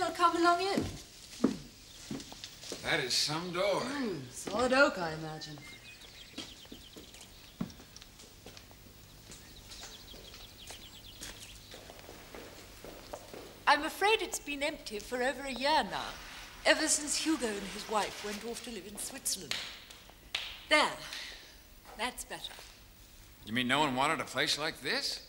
Well, come along in. That is some door. Solid oak, I imagine. I'm afraid it's been empty for over a year now, ever since Hugo and his wife went off to live in Switzerland. There. That's better. You mean no one wanted a place like this?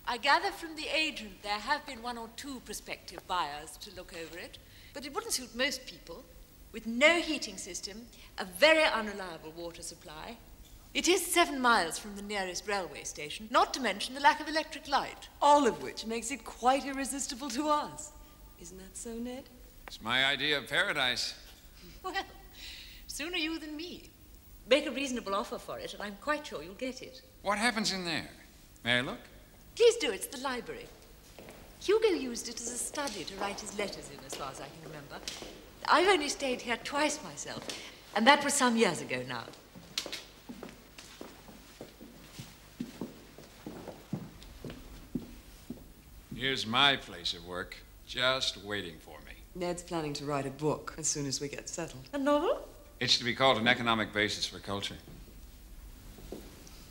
I gather from the agent there have been one or two prospective buyers to look over it, but it wouldn't suit most people. With no heating system, a very unreliable water supply. It is 7 miles from the nearest railway station, not to mention the lack of electric light. All of which makes it quite irresistible to us. Isn't that so, Ned? It's my idea of paradise. Well, sooner you than me. Make a reasonable offer for it, and I'm quite sure you'll get it. What happens in there? May I look? Please do, it's the library. Hugo used it as a study to write his letters in, as far as I can remember. I've only stayed here twice myself, and that was some years ago now. Here's my place of work, just waiting for me. Ned's planning to write a book as soon as we get settled. A novel? It's to be called An Economic Basis for Culture.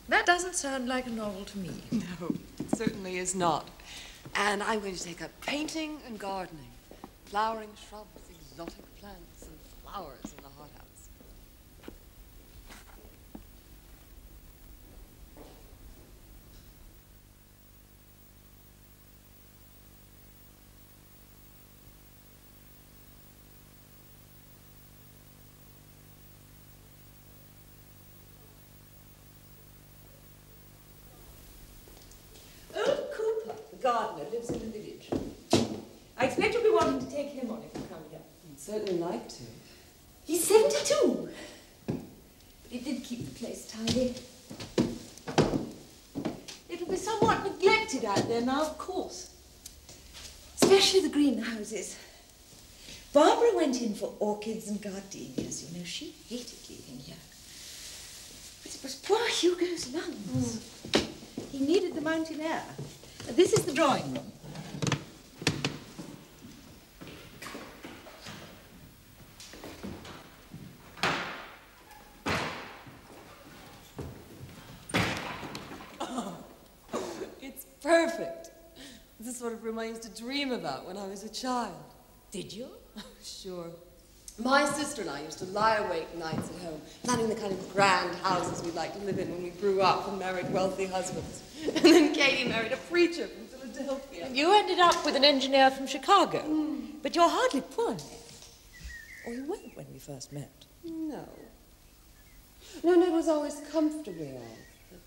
That doesn't sound like a novel to me. No, it certainly is not. And I'm going to take up painting and gardening. Flowering shrubs, exotic plants, and flowers in the hothouse. Old Cooper, the gardener, lives in the village. I expect you'll be wanting to take him on if you come here. I'd certainly like to. He's 72. But he did keep the place tidy. It'll be somewhat neglected out there now, of course. Especially the greenhouses. Barbara went in for orchids and gardenias, you know. She hated leaving here. But it was poor Hugo's lungs. He needed the mountain air. This is the drawing room. It's perfect. This is sort of room I used to dream about when I was a child. Did you? Sure. My sister and I used to lie awake nights at home, planning the kind of grand houses we'd like to live in when we grew up and married wealthy husbands. And then Katie married a preacher from Philadelphia. And you ended up with an engineer from Chicago. But you're hardly poor, Ned. Or you weren't when we first met. No. No, Ned was always comfortably off. But,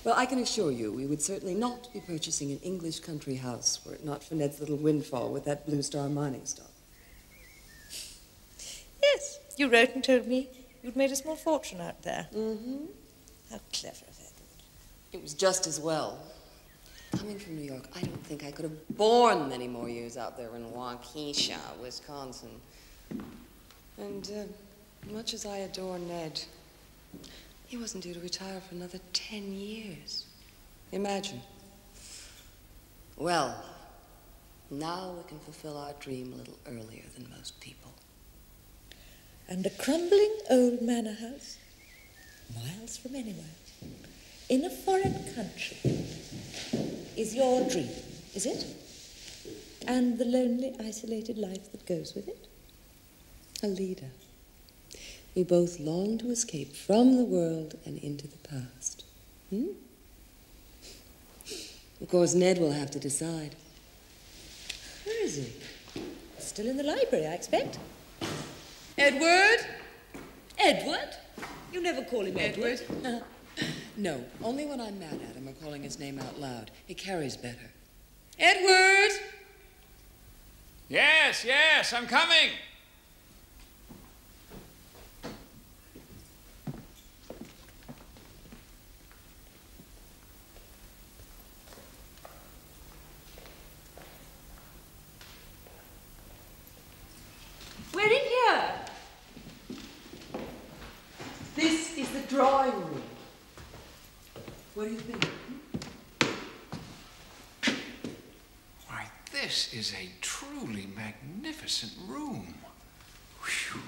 well, I can assure you we would certainly not be purchasing an English country house were it not for Ned's little windfall with that Blue Star mining stock. Yes, you wrote and told me you'd made a small fortune out there. Mm-hmm. How clever of Edward. It was just as well. Coming from New York, I don't think I could have borne many more years out there in Waukesha, Wisconsin. And much as I adore Ned, he wasn't due to retire for another 10 years. Imagine. Well, now we can fulfill our dream a little earlier than most people. And a crumbling old manor house, miles from anywhere, in a foreign country, is your dream, is it? And the lonely, isolated life that goes with it? Alida, we both long to escape from the world and into the past. Of course, Ned will have to decide. Where is he? Still in the library, I expect. Edward? Edward? You never call him Edward. No, only when I'm mad at him or calling his name out loud. It carries better. Edward! Yes, yes, I'm coming. We're in here. This is the drawing room. What do you think? Why, this is a truly magnificent room. Whew.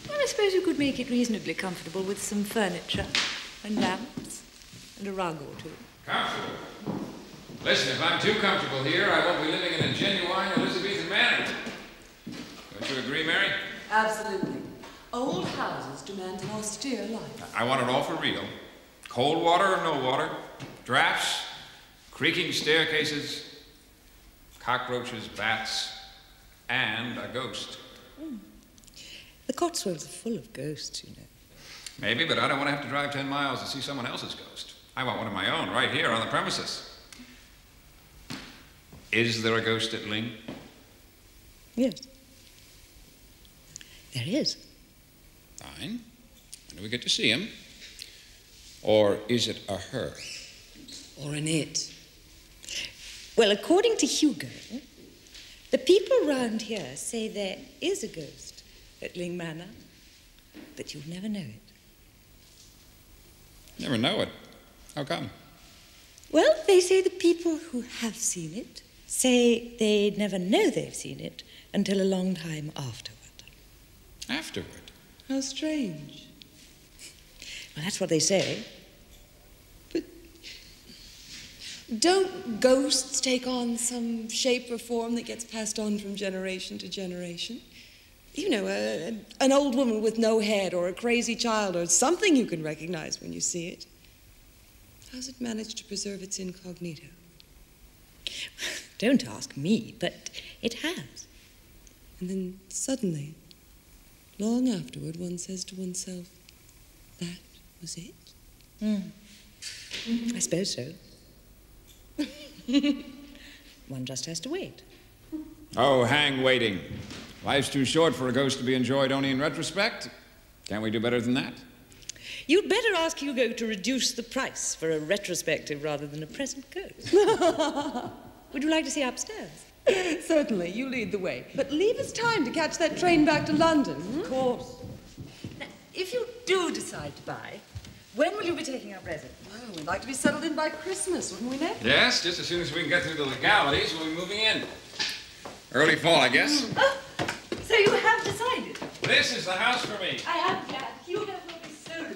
Well, I suppose you could make it reasonably comfortable with some furniture and lamps and a rug or two. Comfortable? Listen, if I'm too comfortable here, I won't be living in a genuine Elizabethan manor. Don't you agree, Mary? Absolutely. Old houses demand an austere life. I want it all for real. Cold water or no water, drafts, creaking staircases, cockroaches, bats, and a ghost. The Cotswolds are full of ghosts, you know. Maybe, but I don't want to have to drive 10 miles to see someone else's ghost. I want one of my own right here on the premises. Is there a ghost at Ling? Yes. There is. Fine. When do we get to see him? Or is it a her? Or an it. Well, according to Hugo, the people round here say there is a ghost at Ling Manor, but you'll never know it. Never know it. How come? Well, they say the people who have seen it say they never know they've seen it until a long time afterward. Afterward? How strange. Well, that's what they say. But don't ghosts take on some shape or form that gets passed on from generation to generation? You know, an old woman with no head, or a crazy child, or something you can recognize when you see it. How's it managed to preserve its incognito? Don't ask me, but it has. And then suddenly, long afterward, one says to oneself, that was it? I suppose so. One just has to wait. Oh, hang waiting. Life's too short for a ghost to be enjoyed only in retrospect. Can't we do better than that? You'd better ask Hugo to reduce the price for a retrospective rather than a present ghost. Would you like to see upstairs? Certainly, you lead the way. But leave us time to catch that train back to London. Of course. Now, if you do decide to buy, when will you be taking up residence? Well, we'd like to be settled in by Christmas, wouldn't we, Ned? Yes, just as soon as we can get through the legalities, we'll be moving in. Early fall, I guess. Oh, so you have decided? This is the house for me. I am glad. Hugo will be soon.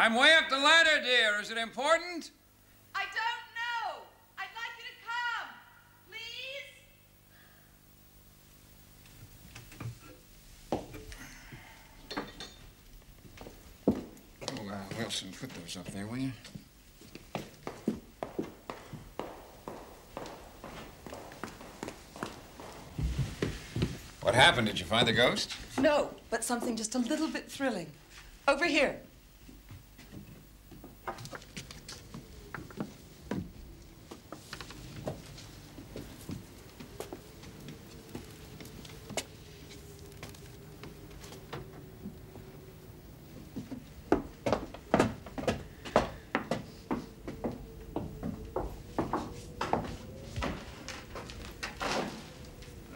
I'm way up the ladder, dear. Is it important? I don't know. I'd like you to come, please. Oh, Wilson, put those up there, will you? What happened? Did you find the ghost? No, but something just a little bit thrilling. Over here.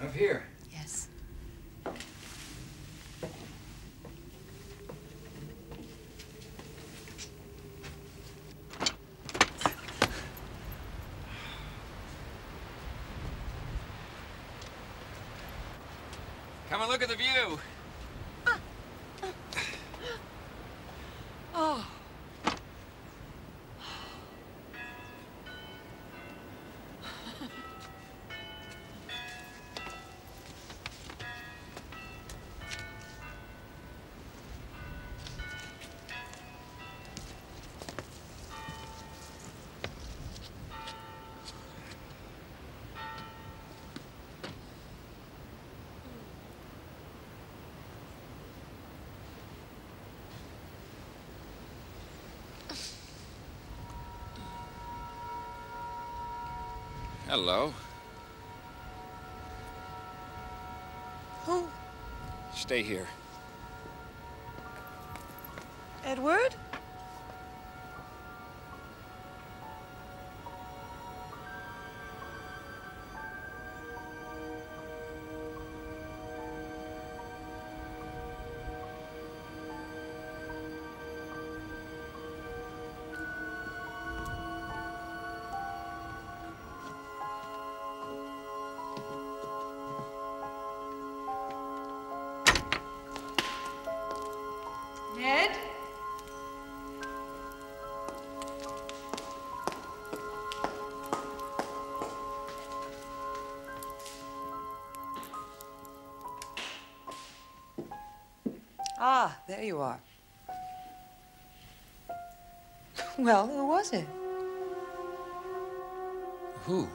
Up here. Yes. Come and look at the view. Oh. Hello. Who? Stay here. Edward? Ned? Ah, there you are. Well, who was it? Who?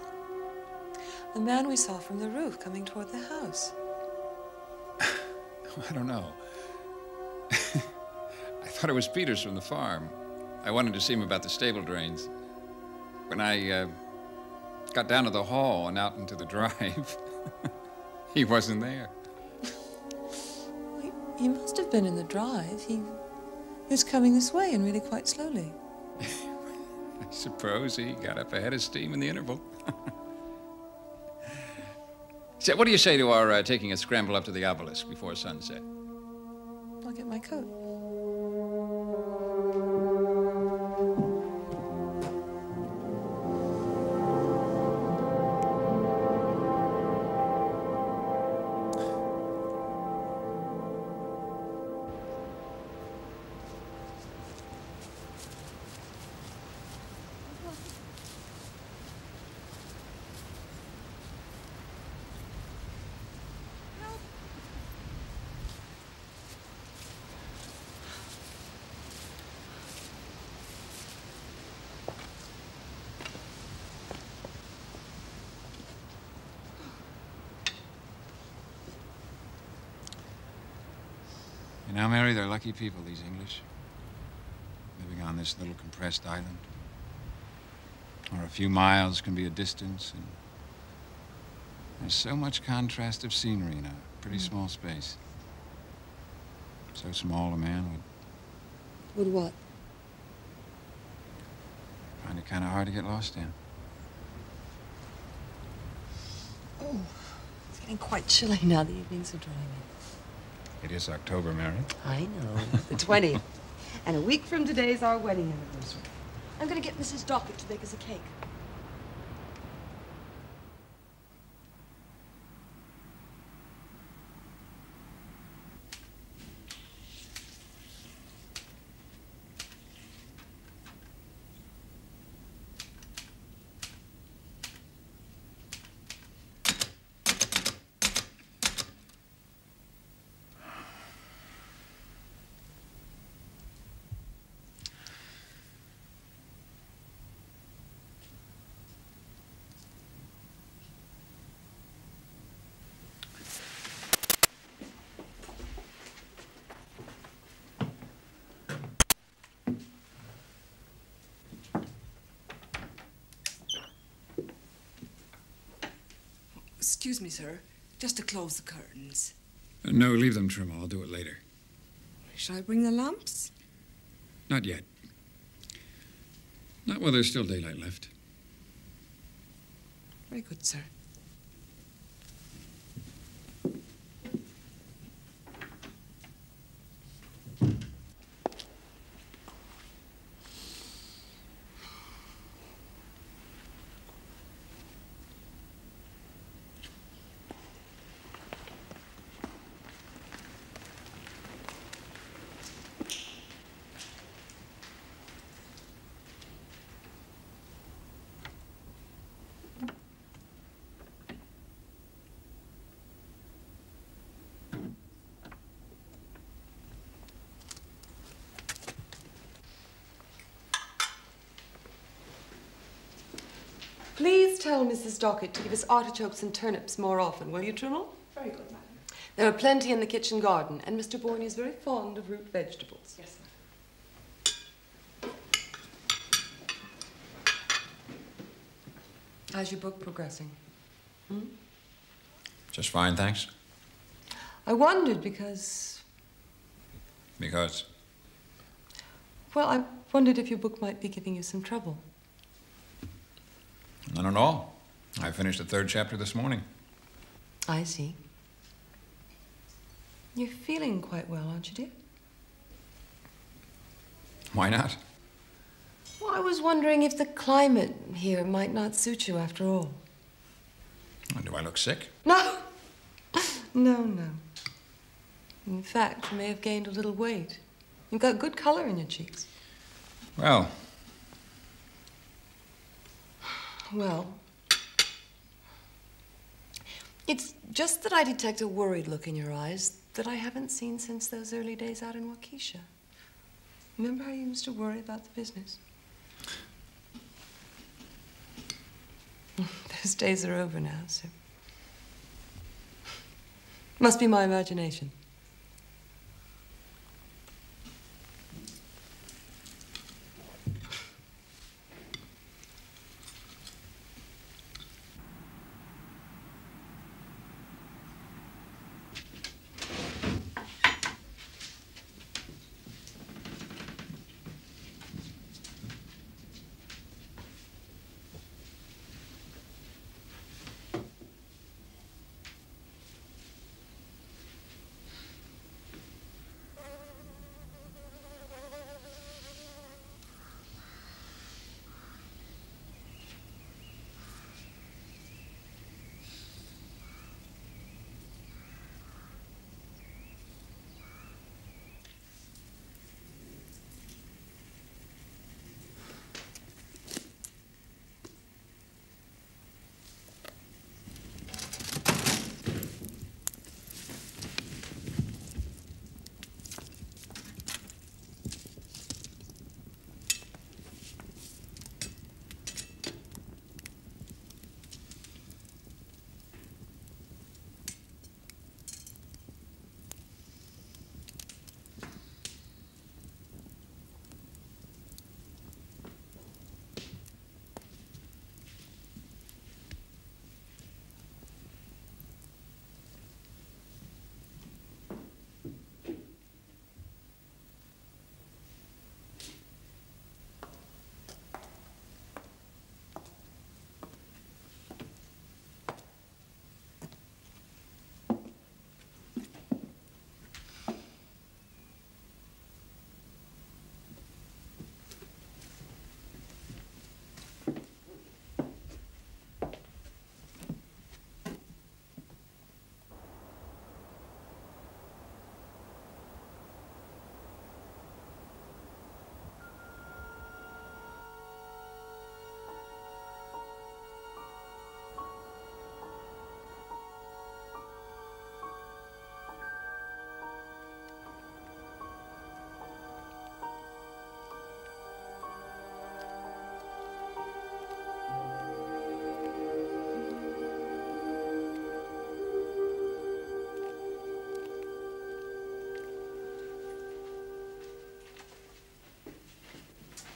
The man we saw from the roof coming toward the house. I don't know. I thought it was Peters from the farm. I wanted to see him about the stable drains. When I got down to the hall and out into the drive, he wasn't there. He must have been in the drive. He was coming this way and really quite slowly. I suppose he got up ahead of steam in the interval. So, what do you say to our taking a scramble up to the obelisk before sunset? I'll get my coat. You know, Mary, they're lucky people, these English. Living on this little compressed island. Or a few miles can be a distance, and there's so much contrast of scenery in a pretty small space. So small a man would Would what? find it kind of hard to get lost in. Oh, it's getting quite chilly now. The evenings are drawing in. It is October, Mary. I know. The 20th. And a week from today is our wedding anniversary. I'm going to get Mrs. Dockett to bake us a cake. Excuse me, sir. Just to close the curtains. No, leave them, Trimble. I'll do it later. Shall I bring the lamps? Not yet. Not while there's still daylight left. Very good, sir. Please tell Mrs. Dockett to give us artichokes and turnips more often, will you, Trimble? Very good, madam. There are plenty in the kitchen garden, and Mr. Boyne is very fond of root vegetables. Yes, madam. How's your book progressing? Just fine, thanks. I wondered because... Because? Well, I wondered if your book might be giving you some trouble. None at all. I finished the 3rd chapter this morning. I see. You're feeling quite well, aren't you, dear? Why not? Well, I was wondering if the climate here might not suit you after all. Do I look sick? No! No. In fact, you may have gained a little weight. You've got good color in your cheeks. Well, it's just that I detect a worried look in your eyes that I haven't seen since those early days out in Waukesha. Remember how you used to worry about the business? Those days are over now, so... Must be my imagination.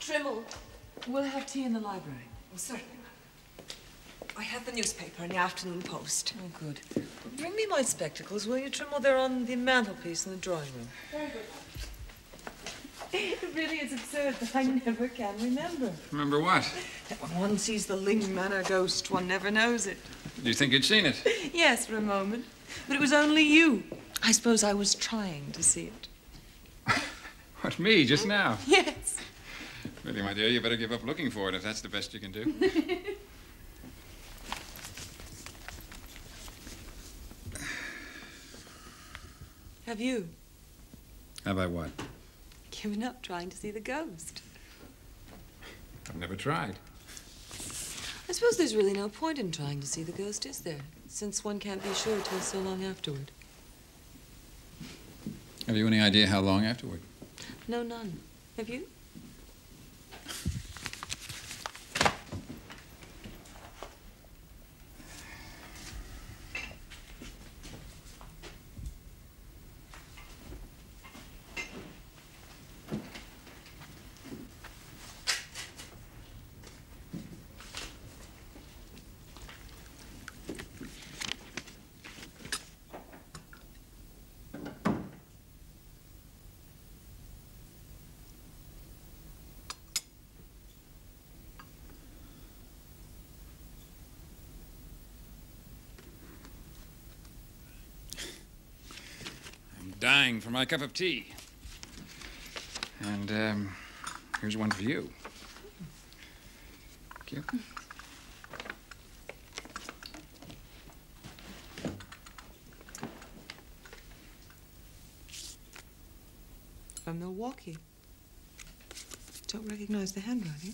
Trimble, we'll have tea in the library. Oh, certainly, madam. I have the newspaper and the afternoon post. Oh, good. Bring me my spectacles, will you, Trimble? They're on the mantelpiece in the drawing room. Very good. It really is absurd that I never can remember. Remember what? That when one sees the Ling Manor ghost, one never knows it. Do you think you'd seen it? Yes, for a moment. But it was only you. I suppose I was trying to see it. What, me, just now? Yes. Really, my dear, you better give up looking for it if that's the best you can do. Have you Have I what? given up trying to see the ghost? I've never tried. I suppose there's really no point in trying to see the ghost, is there? Since one can't be sure till so long afterward. Have you any idea how long afterward? No, none. Have you? Dying for my cup of tea. And, here's one for you. Thank you. From Milwaukee. Don't recognize the handwriting.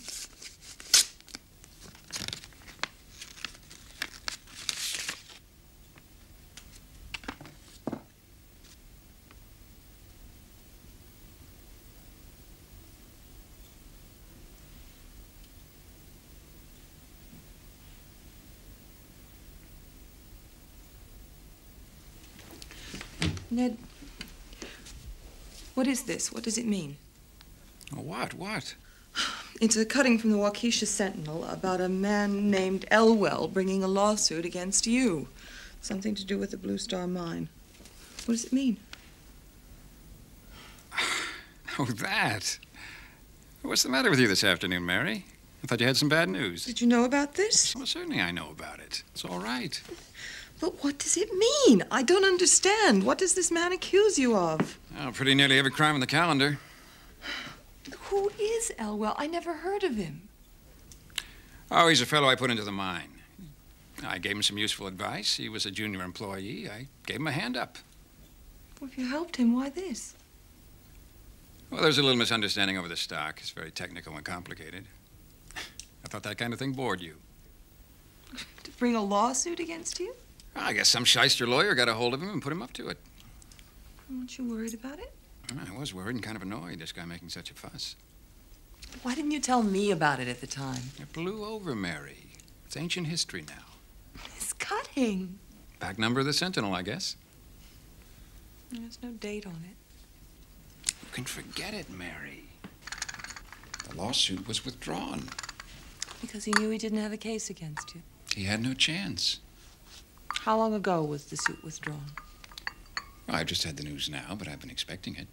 Ned, what is this? What does it mean? Oh, what? It's a cutting from the Waukesha Sentinel about a man named Elwell bringing a lawsuit against you. Something to do with the Blue Star Mine. What does it mean? Oh, that. What's the matter with you this afternoon, Mary? I thought you had some bad news. Did you know about this? Well, certainly I know about it. It's all right. But what does it mean? I don't understand. What does this man accuse you of? Oh, pretty nearly every crime on the calendar. Who is Elwell? I never heard of him. Oh, he's a fellow I put into the mine. I gave him some useful advice. He was a junior employee. I gave him a hand up. Well, if you helped him, why this? Well, there's a little misunderstanding over the stock. It's very technical and complicated. I thought that kind of thing bored you. To bring a lawsuit against you? Well, I guess some shyster lawyer got a hold of him and put him up to it. Weren't you worried about it? I was worried and kind of annoyed, this guy making such a fuss. Why didn't you tell me about it at the time? It blew over, Mary. It's ancient history now. This cutting. Back number of the Sentinel, I guess. There's no date on it. You can forget it, Mary. The lawsuit was withdrawn. Because he knew he didn't have a case against you. He had no chance. How long ago was the suit withdrawn? Well, I've just had the news now, but I've been expecting it.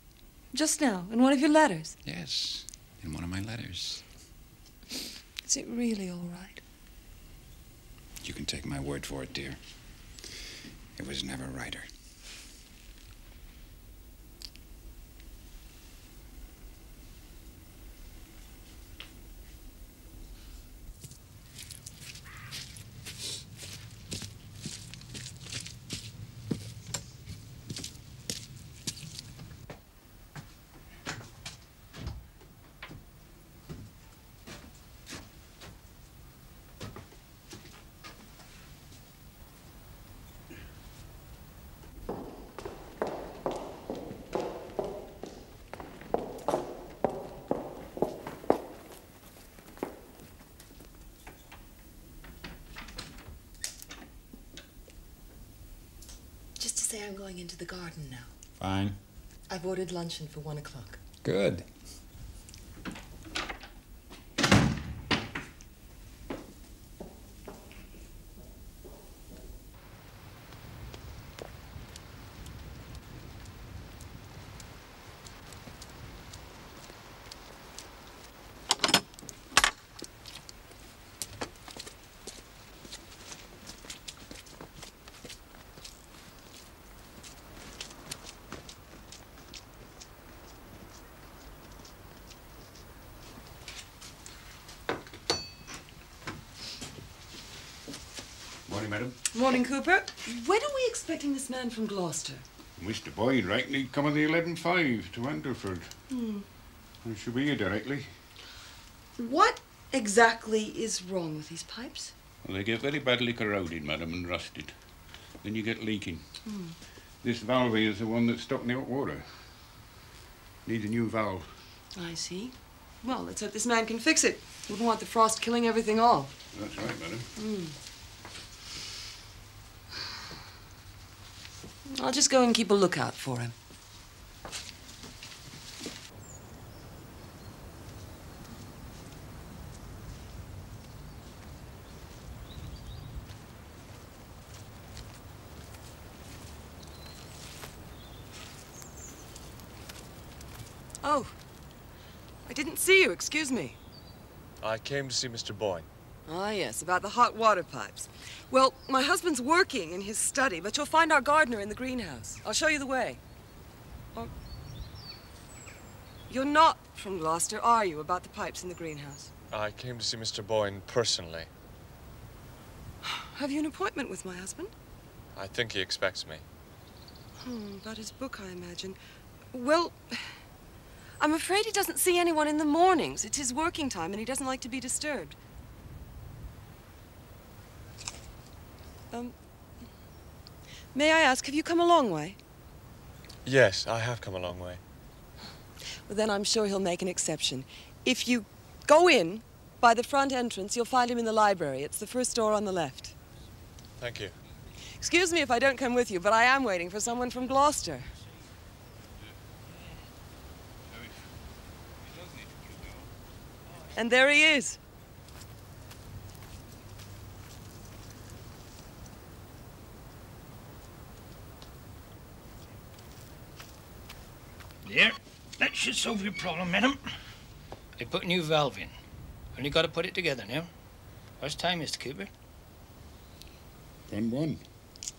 Just now, in one of your letters. Yes, in one of my letters. Is it really all right? You can take my word for it, dear. It was never righter. Just to say I'm going into the garden now. Fine. I've ordered luncheon for 1 o'clock. Good. Morning, madam. Morning, Cooper. When are we expecting this man from Gloucester? Mr. Boyd reckoned he'd come on the 11.5 to Anderford. I shall be here directly. What exactly is wrong with these pipes? Well, they get very badly corroded, madam, and rusted. Then you get leaking. This valve here is the one that's stopping the hot water. Needs a new valve. I see. Well, let's hope this man can fix it. Wouldn't want the frost killing everything off. That's right, madam. I'll just go and keep a lookout for him. Oh, I didn't see you. Excuse me. I came to see Mr. Boyne. Ah, yes, about the hot water pipes. Well, my husband's working in his study, but you'll find our gardener in the greenhouse. I'll show you the way. Oh. You're not from Gloucester, are you, about the pipes in the greenhouse? I came to see Mr. Boyne personally. Have you an appointment with my husband? I think he expects me. About his book, I imagine. Well, I'm afraid he doesn't see anyone in the mornings. It's his working time, and he doesn't like to be disturbed. May I ask, have you come a long way? Yes, I have come a long way. Well, then I'm sure he'll make an exception. If you go in by the front entrance, you'll find him in the library. It's the first door on the left. Thank you. Excuse me if I don't come with you, but I am waiting for someone from Gloucester. And there he is. There. That should solve your problem, madam. I put a new valve in. Only got to put it together now. First time, Mr. Cooper. Run one.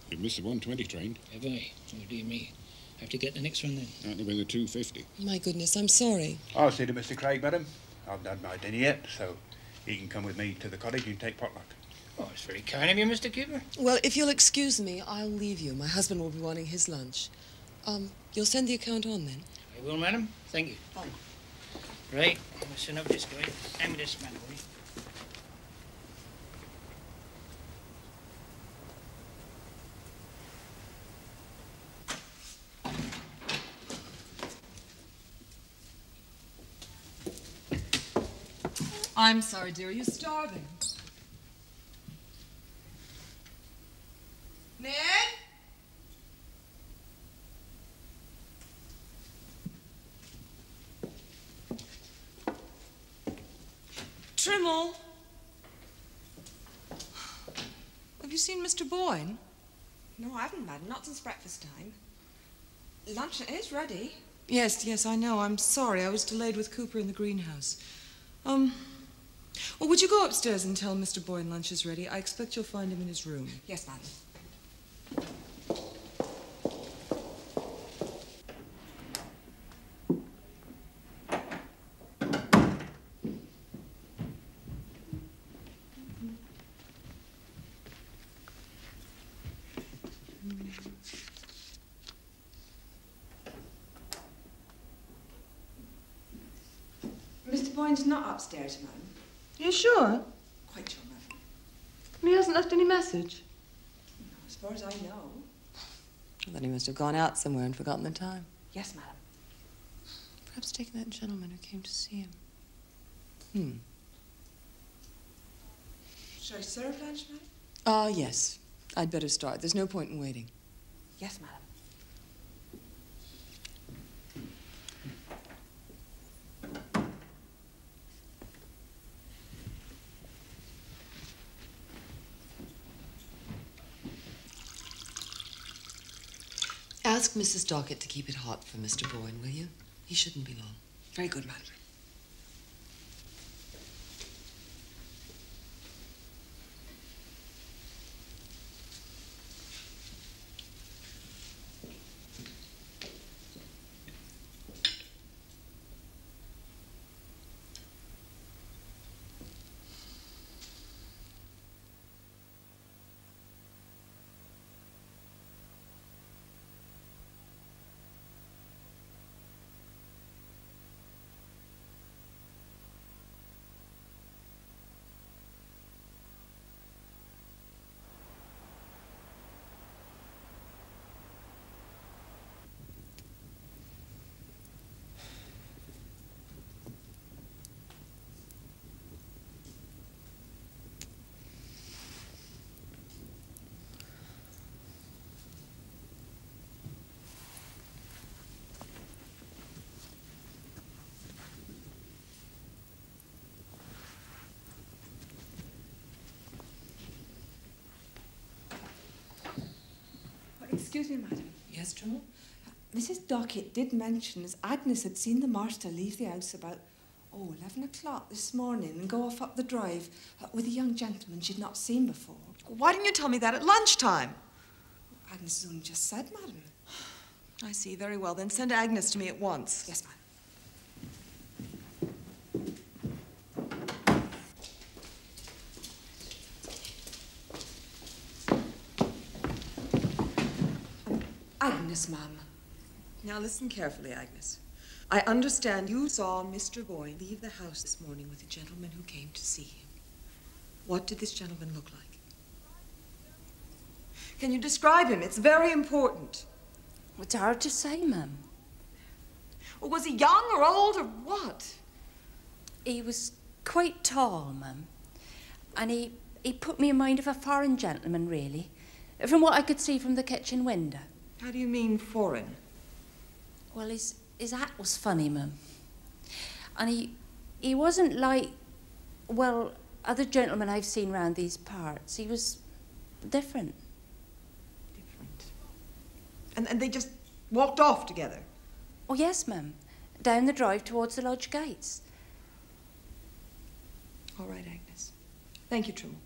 You've missed the 120 train. Have I? Oh, dear me. Have to get the next one then. That'll be the 250. My goodness, I'm sorry. I'll see to Mr. Craig, madam. I've not had my dinner yet, so he can come with me to the cottage and take potluck. Oh, it's very kind of you, Mr. Cooper. Well, if you'll excuse me, I'll leave you. My husband will be wanting his lunch. You'll send the account on then? I will, madam. Thank you. Fine. Right. I'll send up this guy. Hand me this, man, will you? I'm sorry, dear. You're starving. Ned? Trimmel? Have you seen Mr. Boyne? No, I haven't, madam. Not since breakfast time. Lunch is ready. Yes, I know. I'm sorry. I was delayed with Cooper in the greenhouse. Well, would you go upstairs and tell Mr. Boyne lunch is ready? I expect you'll find him in his room. Yes, madam. Mr. Boyne's not upstairs, madam. You sure? Quite sure, madam. He hasn't left any message. As far as I know. Well, then he must have gone out somewhere and forgotten the time. Yes, madam. Perhaps taking that gentleman who came to see him. Shall I serve lunch, madam? Yes. I'd better start. There's no point in waiting. Yes, madam. Ask Mrs. Dockett to keep it hot for Mr. Boyne, will you? He shouldn't be long. Very good, madam. Excuse me, madam. Yes, Trimble? Mrs. Dockett did mention as Agnes had seen the master leave the house about, 11 o'clock this morning and go off up the drive with a young gentleman she'd not seen before. Why didn't you tell me that at lunchtime? Agnes has only just said, madam. I see. Very well. Then send Agnes to me at once. Yes, madam. Agnes, ma'am. Now listen carefully, Agnes. I understand you saw Mr. Boyne leave the house this morning with a gentleman who came to see him. What did this gentleman look like? Can you describe him? It's very important. It's hard to say, ma'am. Well, was he young or old or what? He was quite tall, ma'am. And he put me in mind of a foreign gentleman, really, from what I could see from the kitchen window. How do you mean foreign? Well, his hat was funny, ma'am. And he wasn't like, well, other gentlemen I've seen round these parts. He was different. Different? And they just walked off together? Oh, yes, ma'am. Down the drive towards the lodge gates. All right, Agnes. Thank you, Trimble.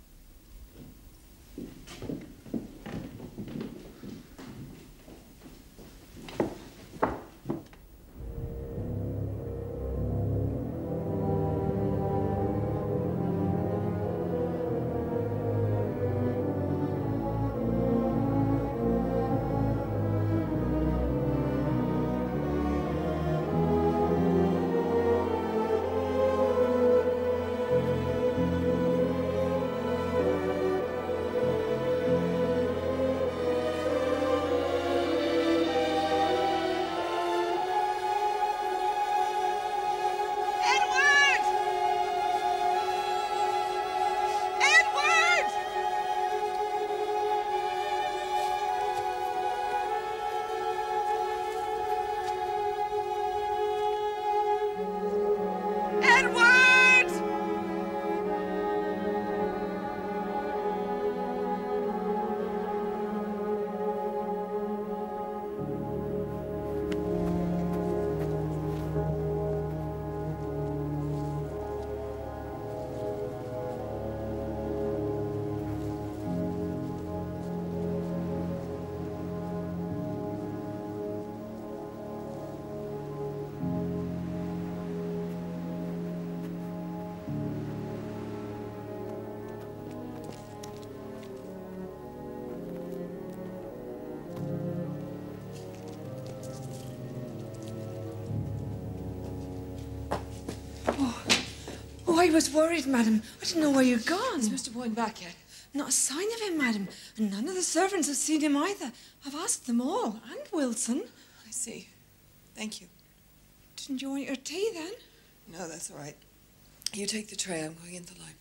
I was worried, madam. I didn't know where you'd gone. Is Mr. Boyne back yet? Not a sign of him, madam. And none of the servants have seen him either. I've asked them all, and Wilson. I see. Thank you. Didn't you want your tea, then? No, that's all right. You take the tray. I'm going into the library.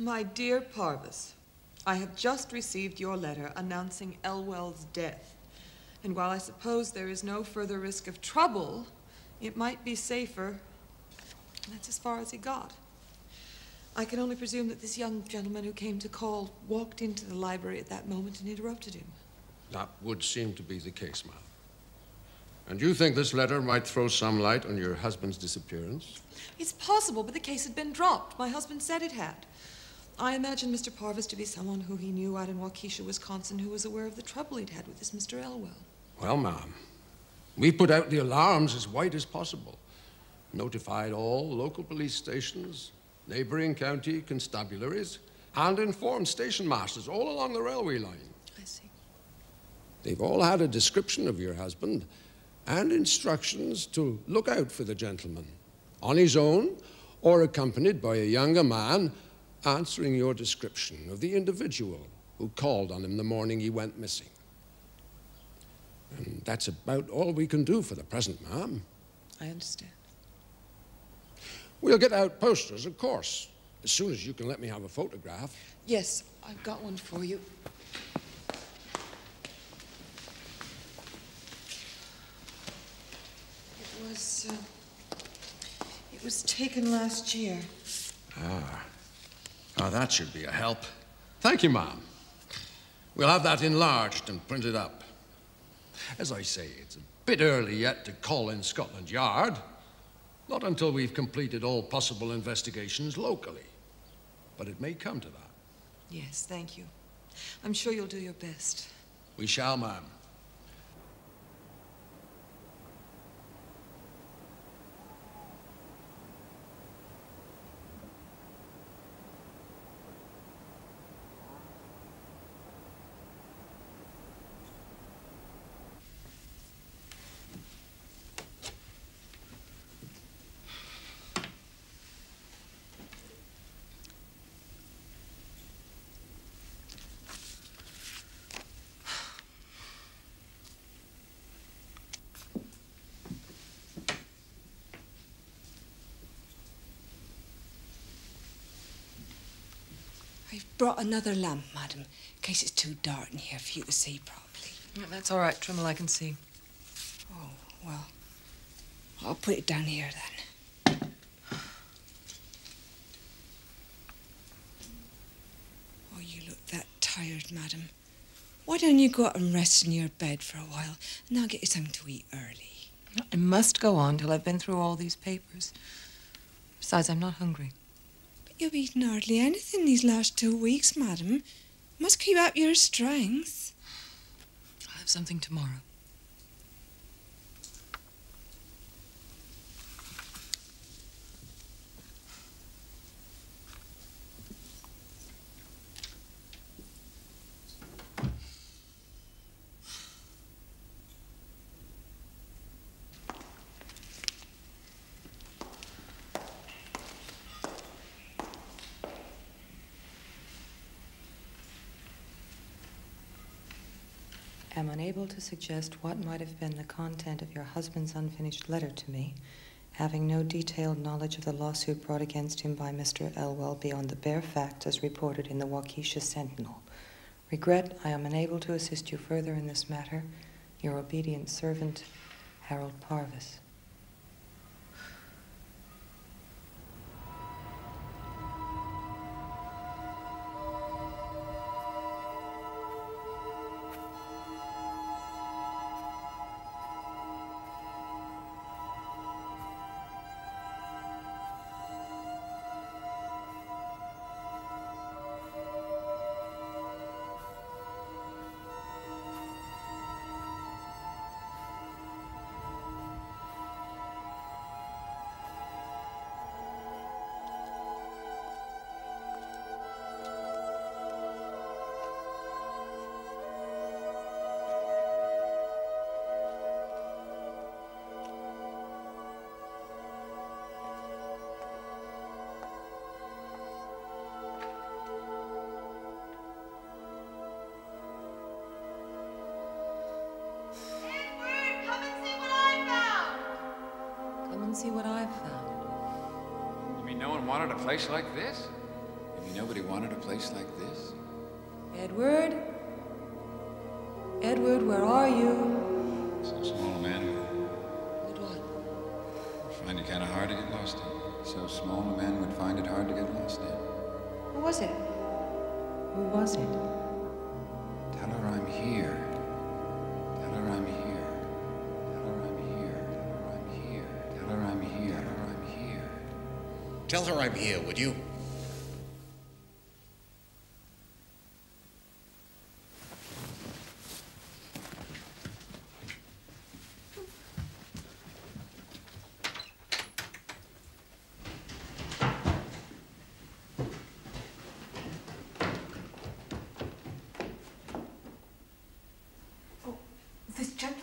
My dear Parvis, I have just received your letter announcing Elwell's death. And while I suppose there is no further risk of trouble, it might be safer. And that's as far as he got. I can only presume that this young gentleman who came to call walked into the library at that moment and interrupted him. That would seem to be the case, ma'am. And you think this letter might throw some light on your husband's disappearance? It's possible, but the case had been dropped. My husband said it had. I imagine Mr. Parvis to be someone who he knew out in Waukesha, Wisconsin, who was aware of the trouble he'd had with this Mr. Elwell. Well, ma'am, we put out the alarms as wide as possible. notified all local police stations, neighboring county constabularies, and informed station masters all along the railway line. I see. They've all had a description of your husband and instructions to look out for the gentleman, on his own or accompanied by a younger man answering your description of the individual who called on him the morning he went missing. And that's about all we can do for the present, ma'am. I understand. We'll get out posters, of course, as soon as you can let me have a photograph. Yes, I've got one for you. It was taken last year. Ah, that should be a help. Thank you, ma'am. We'll have that enlarged and printed up. As I say, it's a bit early yet to call in Scotland Yard. Not until we've completed all possible investigations locally. But it may come to that. Yes, thank you. I'm sure you'll do your best. We shall, ma'am. I've brought another lamp, madam, in case it's too dark in here for you to see properly. Yeah, that's all right, Trimble, I can see. Oh, well, I'll put it down here then. Oh, you look that tired, madam. Why don't you go out and rest in your bed for a while, and I'll get you something to eat early. I must go on till I've been through all these papers. Besides, I'm not hungry. You've eaten hardly anything these last 2 weeks, madam. Must keep up your strength. I'll have something tomorrow. Am unable to suggest what might have been the content of your husband's unfinished letter to me, having no detailed knowledge of the lawsuit brought against him by Mr. Elwell beyond the bare facts as reported in the Waukesha Sentinel. Regret I am unable to assist you further in this matter. Your obedient servant, Harold Parvis. See what I've found. You mean no one wanted a place like this? You mean nobody wanted a place like this? Edward? Edward, where are you? So small a man Would what? would find it kind of hard to get lost in. So small a man would find it hard to get lost in. Who was it? Who was it? Tell her I'm here. Tell her I'm here. Tell her I'm here. Tell her I'm here. Tell her I'm here, would you?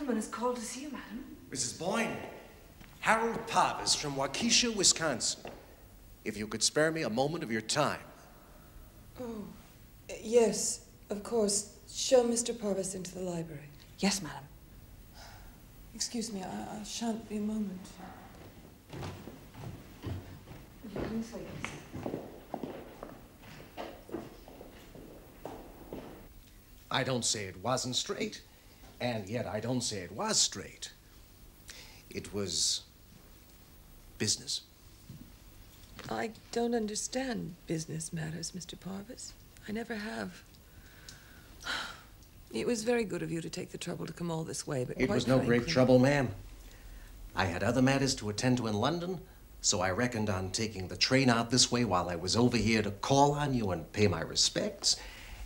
gentleman has called to see you, madam. Mrs. Boyne, Harold Parvis from Waukesha, Wisconsin. If you could spare me a moment of your time. Oh, yes, of course. Show Mr. Parvis into the library. Yes, madam. Excuse me, I shan't be a moment. Will you come this way, please? I don't say it wasn't straight, and yet I don't say it was straight. It was business. I don't understand business matters, Mr. Parvis. I never have. It was very good of you to take the trouble to come all this way, but It was no great trouble, ma'am. I had other matters to attend to in London, so I reckoned on taking the train out this way while I was over here to call on you and pay my respects,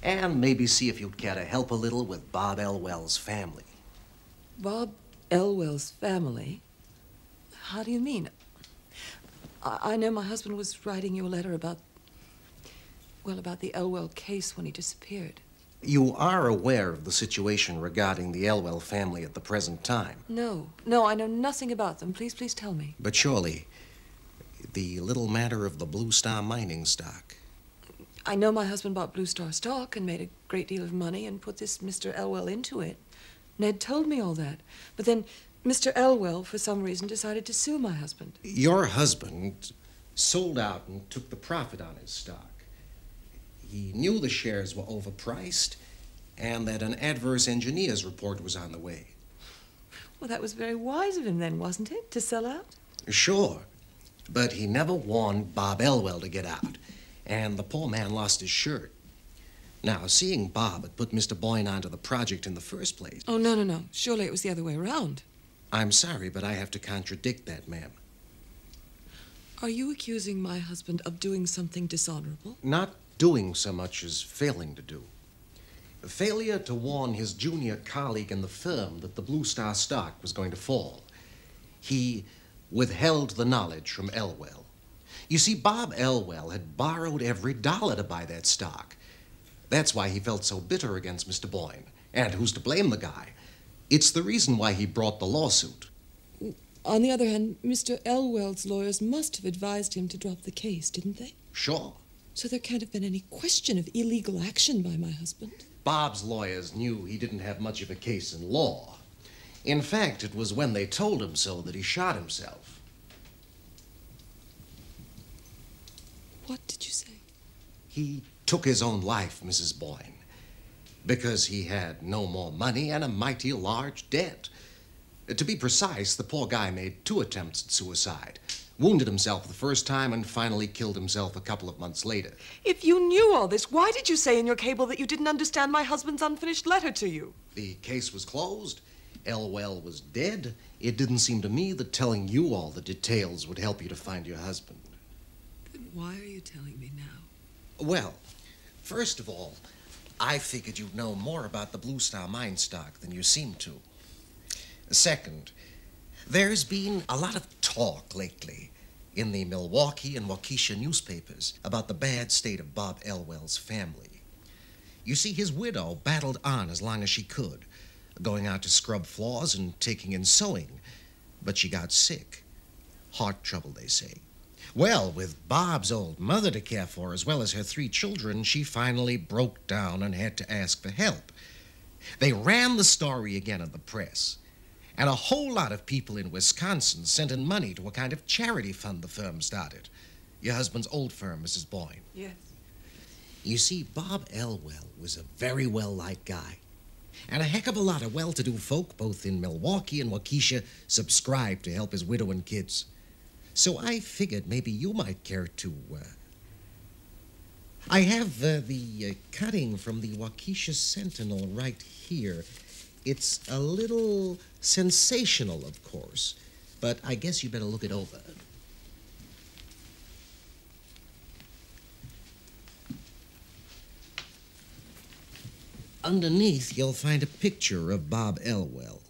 and maybe see if you'd care to help a little with Bob Elwell's family. Bob Elwell's family? How do you mean? I know my husband was writing you a letter about the Elwell case when he disappeared. You are aware of the situation regarding the Elwell family at the present time. No, I know nothing about them. Please tell me. But surely, the little matter of the Blue Star mining stock. I know my husband bought Blue Star stock and made a great deal of money and put this Mr. Elwell into it. Ned told me all that. But then Mr. Elwell, for some reason, decided to sue my husband. Your husband sold out and took the profit on his stock. He knew the shares were overpriced and that an adverse engineer's report was on the way. Well, that was very wise of him then, wasn't it, to sell out? Sure, but he never warned Bob Elwell to get out, and the poor man lost his shirt. Now, seeing Bob had put Mr. Boyne onto the project in the first place... Oh, no. Surely it was the other way around. I'm sorry, but I have to contradict that, ma'am. Are you accusing my husband of doing something dishonorable? Not doing so much as failing to do. Failure to warn his junior colleague in the firm that the Blue Star stock was going to fall. He withheld the knowledge from Elwell. You see, Bob Elwell had borrowed every dollar to buy that stock. That's why he felt so bitter against Mr. Boyne. And who's to blame the guy? It's the reason why he brought the lawsuit. On the other hand, Mr. Elwell's lawyers must have advised him to drop the case, didn't they? Sure. So there can't have been any question of illegal action by my husband. Bob's lawyers knew he didn't have much of a case in law. In fact, it was when they told him so that he shot himself. What did you say? He took his own life, Mrs. Boyne, because he had no more money and a mighty large debt. To be precise, the poor guy made 2 attempts at suicide, wounded himself the first time, and finally killed himself a couple of months later. If you knew all this, why did you say in your cable that you didn't understand my husband's unfinished letter to you? The case was closed. Elwell was dead. It didn't seem to me that telling you all the details would help you to find your husband. Then why are you telling me now? Well, first of all, I figured you'd know more about the Blue Star mine stock than you seem to. Second, there's been a lot of talk lately in the Milwaukee and Waukesha newspapers about the bad state of Bob Elwell's family. You see, his widow battled on as long as she could, going out to scrub floors and taking in sewing, but she got sick. Heart trouble, they say. Well, with Bob's old mother to care for, as well as her 3 children, she finally broke down and had to ask for help. They ran the story again in the press, and a whole lot of people in Wisconsin sent in money to a kind of charity fund the firm started. Your husband's old firm, Mrs. Boyne. Yes. You see, Bob Elwell was a very well-liked guy, and a heck of a lot of well-to-do folk, both in Milwaukee and Waukesha, subscribed to help his widow and kids. So I figured maybe you might care to, I have the cutting from the Waukesha Sentinel right here. It's a little sensational, of course, but I guess you better look it over. Underneath, you'll find a picture of Bob Elwell.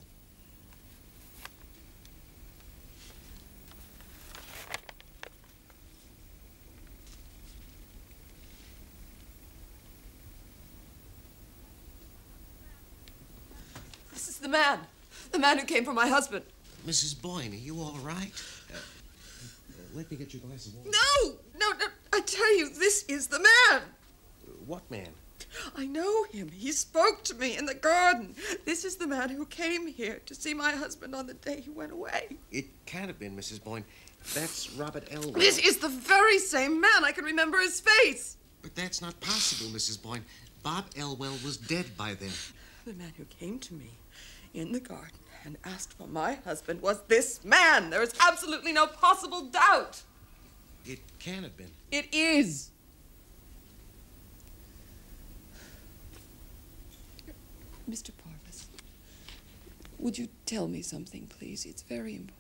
This is the man. The man who came for my husband. Mrs. Boyne, are you all right? Let me get you a glass of water. No! I tell you, this is the man. What man? I know him. He spoke to me in the garden. This is the man who came here to see my husband on the day he went away. It can't have been Mrs. Boyne. That's Robert Elwell. This is the very same man. I can remember his face. But that's not possible, Mrs. Boyne. Bob Elwell was dead by then. The man who came to me in the garden and asked for my husband was this man. There is absolutely no possible doubt. It can't have been. It is. Mr. Parvis, would you tell me something, please? It's very important.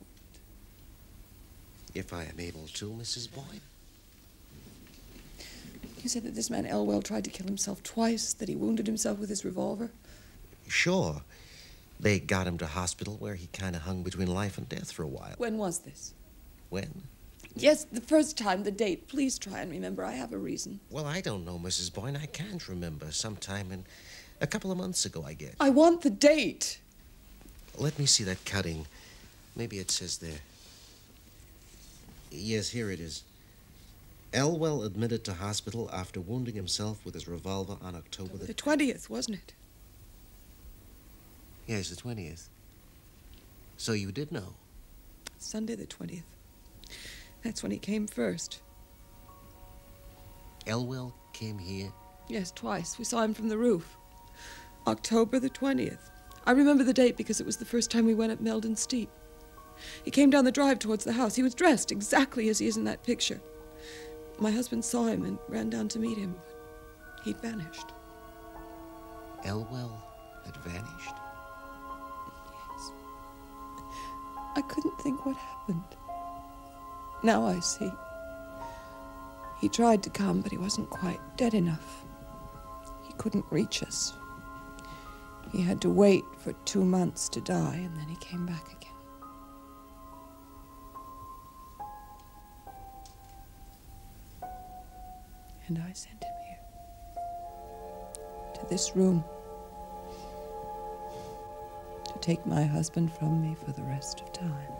If I am able to, Mrs. Boyne. You said that this man Elwell tried to kill himself twice, that he wounded himself with his revolver? Sure. They got him to hospital where he kind of hung between life and death for a while. When was this? When? Yes, the first time, the date. Please try and remember. I have a reason. Well, I don't know, Mrs. Boyne. I can't remember. Sometime in a couple of months ago, I guess. I want the date. Let me see that cutting. Maybe it says there. Yes, here it is. Elwell admitted to hospital after wounding himself with his revolver on October The 20th, wasn't it? Yes, the 20th. So you did know? Sunday the 20th. That's when he came first. Elwell came here? Yes, twice. We saw him from the roof. October the 20th. I remember the date because it was the first time we went up Meldon Steep. He came down the drive towards the house. He was dressed exactly as he is in that picture. My husband saw him and ran down to meet him, but he'd vanished. Elwell had vanished? Yes. I couldn't think what happened. Now I see. He tried to come, but he wasn't quite dead enough. He couldn't reach us. He had to wait for 2 months to die, and then he came back again. And I sent him here, to this room, to take my husband from me for the rest of time.